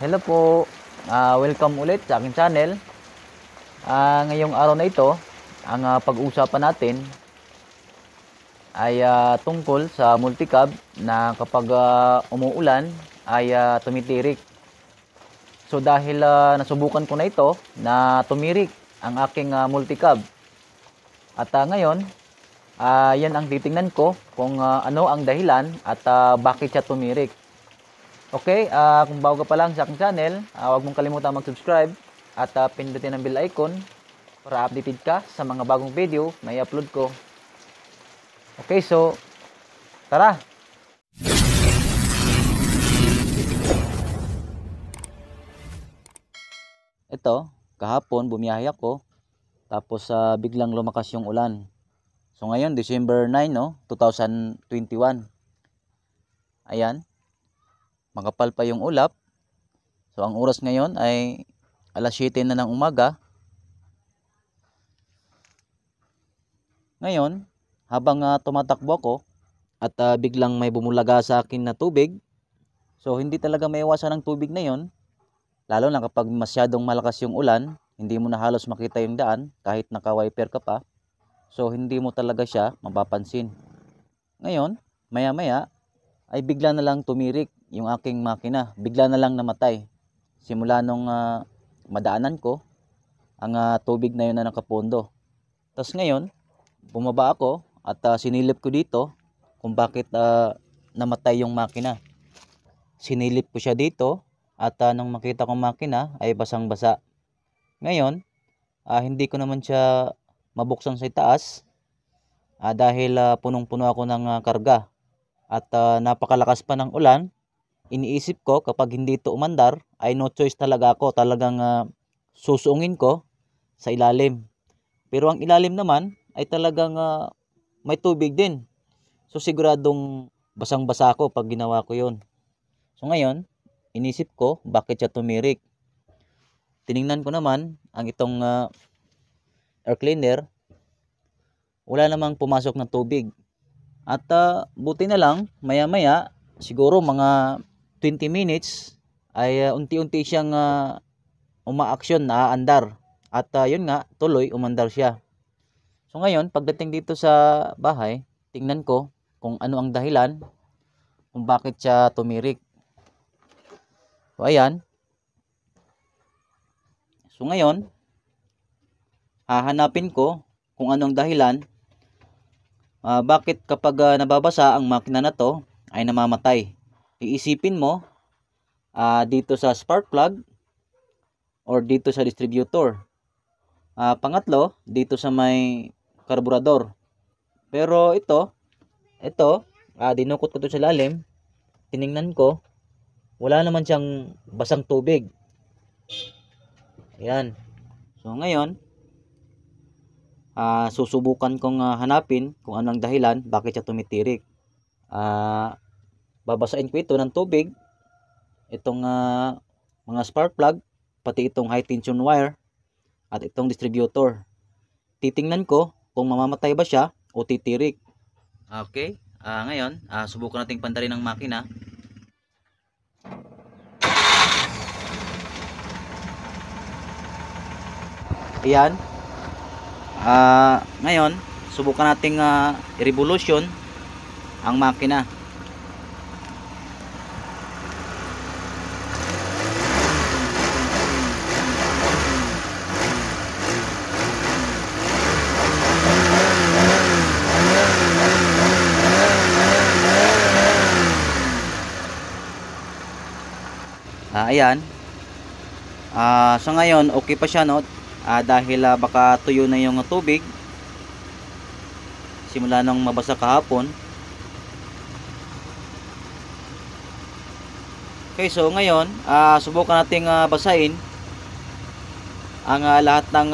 Hello po, welcome ulit sa aking channel. Ngayong araw na ito, ang pag-uusapan natin ay tungkol sa multicab na kapag umuulan ay tumitirik. So dahil nasubukan ko na ito na tumirik ang aking multicab. At ngayon, yan ang titingnan ko kung ano ang dahilan at bakit siya tumirik. Okay, kung bago ka pa lang sa aking channel, huwag mong kalimutan mag-subscribe at pindutin ang bell icon para updated ka sa mga bagong video na i-upload ko. Okay, so tara! Ito, kahapon bumiyahe ako, tapos biglang lumakas yung ulan. So ngayon, December 9, no, 2021. Ayan, makapal pa yung ulap. So ang oras ngayon ay alas 7 na ng umaga. Ngayon, habang tumatakbo ako at biglang may bumulaga sa akin na tubig. So hindi talaga maiwasan ang tubig na yon, lalo na kapag masyadong malakas yung ulan, hindi mo na halos makita yung daan kahit naka-wiper ka pa. So hindi mo talaga siya mapapansin. Ngayon, maya-maya ay bigla na lang tumirik yung aking makina. Bigla na lang namatay. Simula nung madaanan ko ang tubig na yun na nakapondo. Tapos ngayon, bumaba ako at sinilip ko dito kung bakit namatay yung makina. Sinilip ko siya dito at nung makita kong makina ay basang-basa. Ngayon, hindi ko naman siya mabuksan sa itaas dahil punong-puno ako ng karga. At napakalakas pa ng ulan. Iniisip ko kapag hindi ito umandar ay no choice talaga ako. Talagang susuungin ko sa ilalim. Pero ang ilalim naman ay talagang may tubig din. So siguradong basang-basa ako pag ginawa ko yun. So ngayon, inisip ko bakit siya tumirik. Tiningnan ko naman ang itong air cleaner. Wala namang pumasok na tubig. At buti na lang, maya-maya, siguro mga 20 minutes, ay unti-unti siyang umaaksyon, naaandar. At yun nga, tuloy, umandar siya. So ngayon, pagdating dito sa bahay, tingnan ko kung ano ang dahilan, kung bakit siya tumirik. So ayan. So ngayon, hahanapin ko kung anong dahilan bakit kapag nababasa ang makina na to ay namamatay. Iisipin mo dito sa spark plug or dito sa distributor. Pangatlo, dito sa may karburador. Pero ito, dinukot ko to sa lalim, tiningnan ko, wala naman siyang basang tubig. Ayan. So ngayon, susubukan kong hanapin kung anong dahilan bakit siya tumitirik. Babasain ko ito ng tubig, itong mga spark plug, pati itong high tension wire, at itong distributor. Titingnan ko kung mamamatay ba siya o titirik. Okay, ngayon, subukan nating pandarin ang makina. Ayan. Ngayon, subukan nating i-revolution ang makina. Ayan. So ngayon, okay pa siya, no? Dahil baka tuyo na yung tubig simula nung mabasa kahapon. Okay, so ngayon, subukan nating basahin ang lahat ng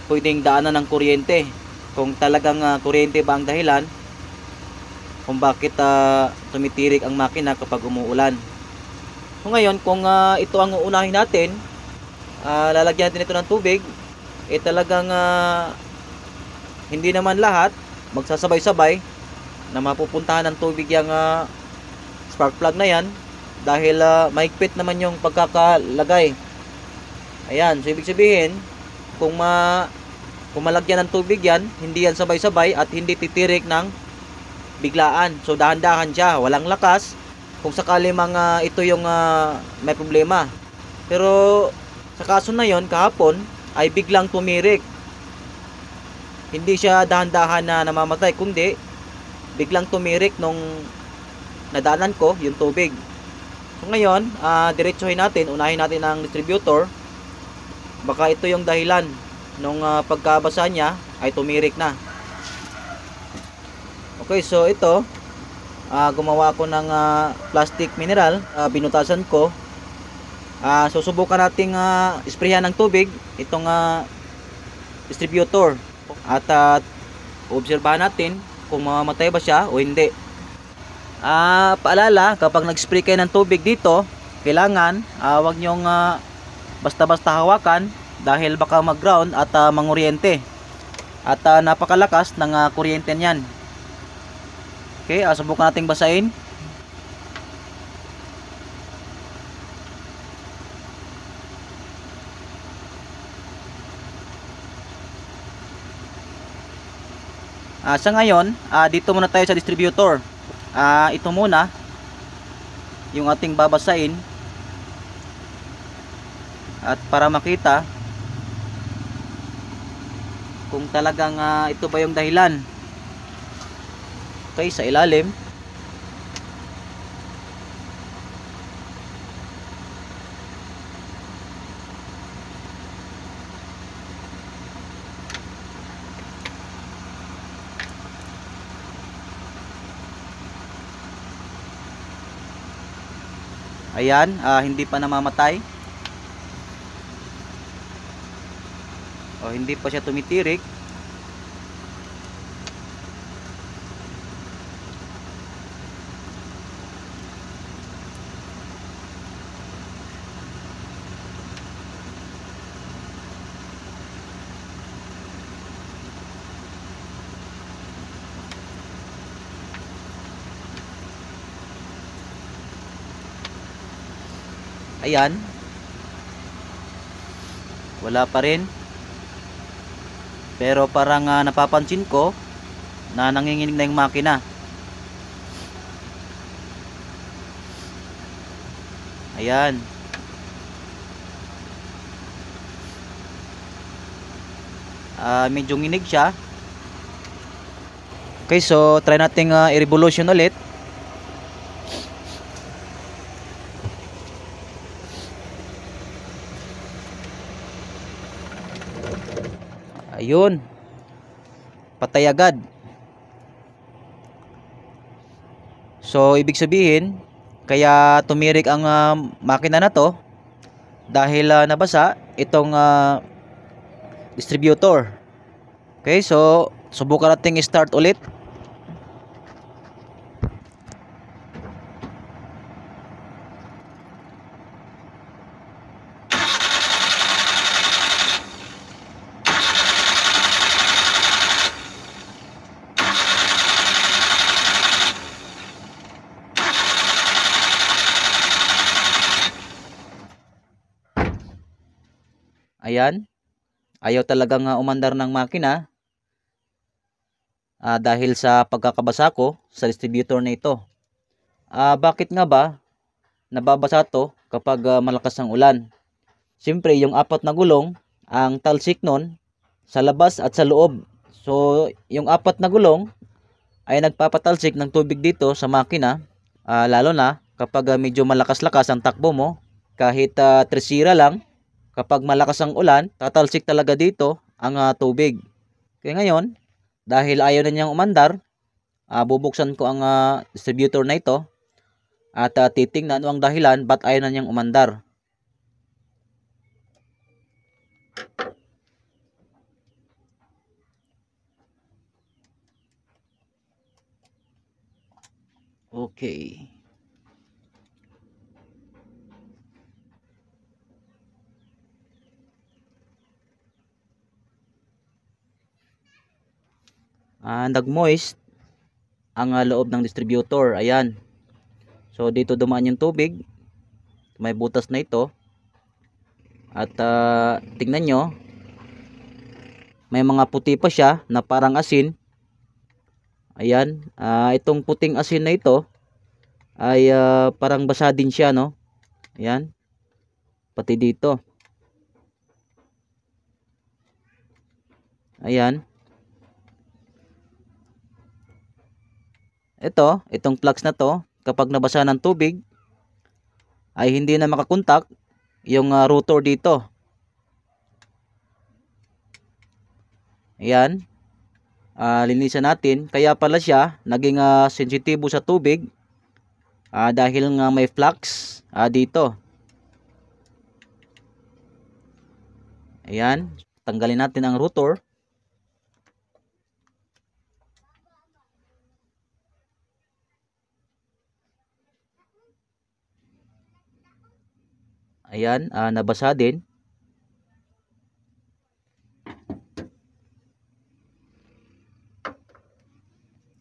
pwedeng daanan ng kuryente. Kung talagang kuryente ba ang dahilan kung bakit tumitirik ang makina kapag umuulan. So ngayon, kung ito ang uunahin natin, lalagyan natin ito ng tubig, talagang hindi naman lahat magsasabay-sabay na mapupuntahan ng tubig yung spark plug na yan. dahil mahigpit naman yung pagkakalagay. Ayan, so ibig sabihin, kung kung malagyan ng tubig yan, hindi yan sabay-sabay at hindi titirik ng biglaan. So dahan-dahan siya, walang lakas. Kung sakali mga ito yung may problema. Pero sa kaso na yon kahapon ay biglang tumirik. Hindi siya dahan-dahan na namamatay, kundi biglang tumirik nung nadaanan ko yung tubig. So ngayon, diretsuhin natin, unahin natin ang distributor. Baka ito yung dahilan nung pagkabasa niya ay tumirik na. Okay, so ito, gumawa ako ng plastic mineral, binutasan ko. Susubukan nating isprehan ng tubig itong distributor at obserbahan natin kung mamamatay ba siya o hindi. Paalala, kapag nag-spray kayo ng tubig dito, kailangan wag nyong basta-basta hawakan dahil baka mag-ground at manguryente. At napakalakas ng kuryente niyan. Okay, subukan nating basahin. Sa ngayon, dito muna tayo sa distributor. Ito muna yung ating babasain. At para makita kung talagang ito ba yung dahilan. Okay, sa ilalim. Ayan, hindi pa namamatay. O hindi pa siya tumitirik. Ayan. Wala pa rin. Pero parang napapansin ko na nanginginig na yung makina. Ayan. Medyo nginig siya. Okay, so try nating i-revolution ulit. Ayun. Patay agad. So ibig sabihin, kaya tumirik ang makina na to dahil nabasa itong distributor. Okay, so subukan nating i-start ulit. Ayan. Ayaw talagang umandar ng makina dahil sa pagkakabasa ko sa distributor na ito. Bakit nga ba nababasa to kapag malakas ang ulan? Siyempre, yung apat na gulong, ang talsik nun sa labas at sa loob. So, yung apat na gulong ay nagpapatalsik ng tubig dito sa makina, lalo na kapag medyo malakas-lakas ang takbo mo, kahit tresira lang. Kapag malakas ang ulan, tatalsik talaga dito ang tubig. Kaya ngayon, dahil ayaw na niyang umandar, bubuksan ko ang distributor na ito at titingnan ano ang dahilan ba't ayaw na niyang umandar. Okay. Nag-moist ang loob ng distributor. Ayan. So dito dumaan yung tubig may butas na ito. At tingnan nyo, may mga puti pa siya na parang asin. Ayan, itong puting asin na ito ay parang basa din siya, no? Ayan, pati dito. Ayan. Itong plugs na to, kapag nabasa ng tubig, ay hindi na makakontak yung rotor dito. Ayan. Linisan natin. Kaya pala siya naging sensitibo sa tubig dahil nga may flux dito. Ayan. Tanggalin natin ang rotor. Ayan. Nabasa din.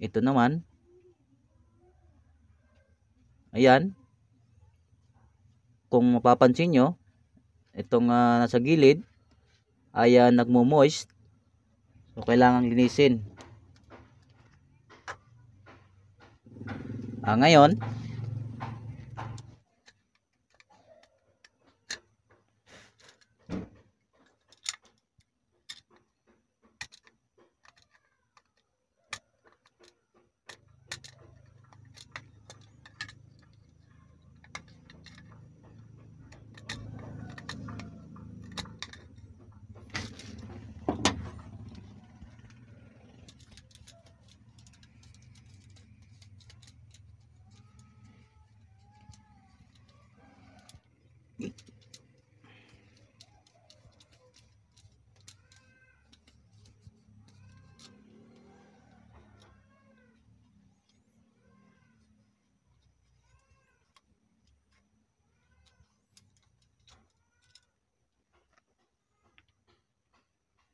Ito naman. Ayan. Kung mapapansin nyo, itong nasa gilid ay nagmo-moist. So kailangan linisin. Ngayon,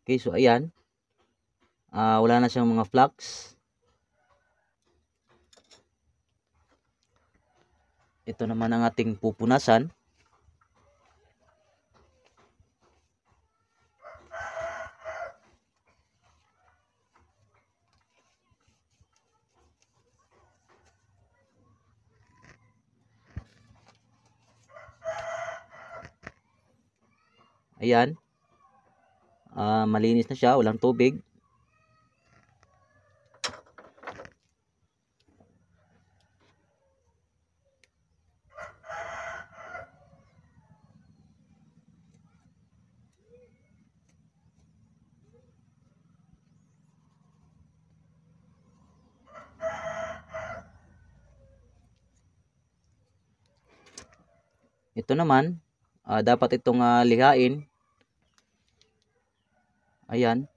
okay, so ayan. Wala na siyang mga flux. Ito naman ang ating pupunasan. Ayan. Malinis na siya, walang tubig. Ito naman, dapat itong lihain. Ayan.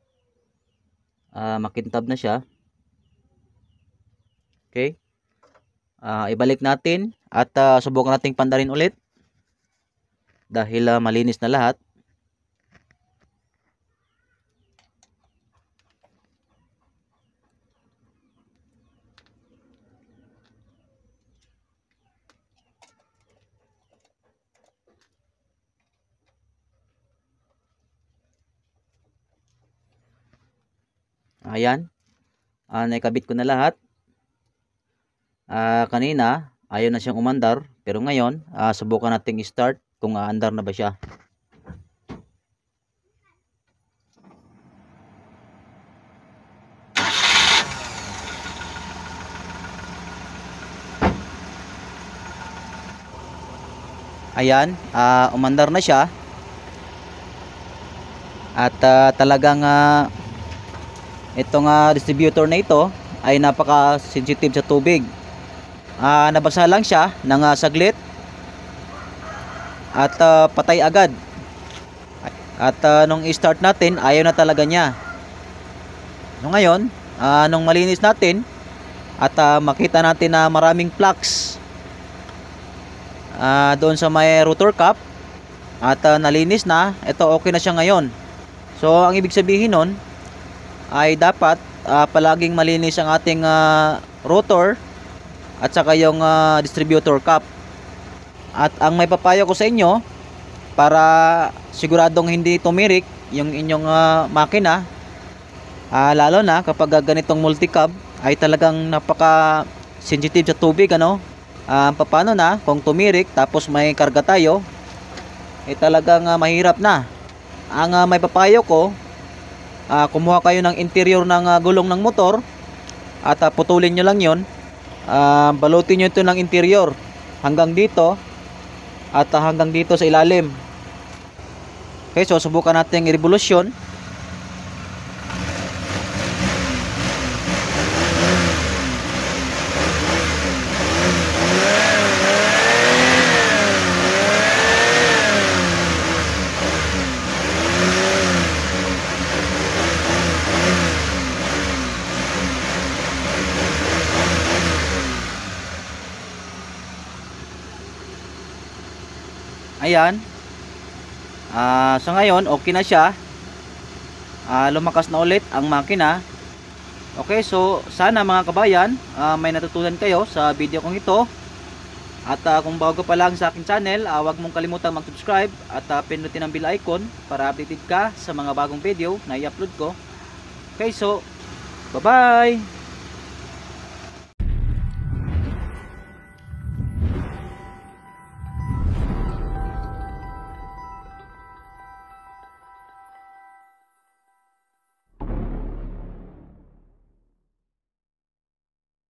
Makintab na siya. Okay. Ibalik natin at subukan nating pandarin ulit. Dahil malinis na lahat. Ayan. Naikabit ko na lahat. Kanina, ayaw na siyang umandar. Pero ngayon, subukan nating i-start kung aandar na ba siya. Ayan, umandar na siya. At talagang itong distributor na ito ay napaka-sensitive sa tubig. Nabasa lang siya ng saglit at patay agad. At nung i-start natin, ayaw na talaga niya. So ngayon, nung malinis natin at makita natin na maraming flux doon sa may rotor cup at nalinis na, ito okay na siya ngayon. So ang ibig sabihin nun ay dapat palaging malinis ang ating rotor at saka yung distributor cup. At ang may papayo ko sa inyo, para siguradong hindi tumirik yung inyong makina, lalo na kapag ganitong multi-cab, ay talagang napaka sensitive sa tubig, ano. Paano na kung tumirik tapos may karga tayo, talagang mahirap na. Ang may papayo ko, kumuha kayo ng interior ng gulong ng motor at putulin nyo lang yon. Balutin nyo ito ng interior hanggang dito at hanggang dito sa ilalim. Okay, so subukan natin yung revolusyon. Ayan. Sa ngayon, okay na siya. Lumakas na ulit ang makina. Okay, so sana mga kabayan, may natutunan kayo sa video kong ito. At kung bago pa lang sa aking channel, huwag mong kalimutang mag-subscribe at pindutin ang bell icon para updated ka sa mga bagong video na i-upload ko. Okay, so bye-bye!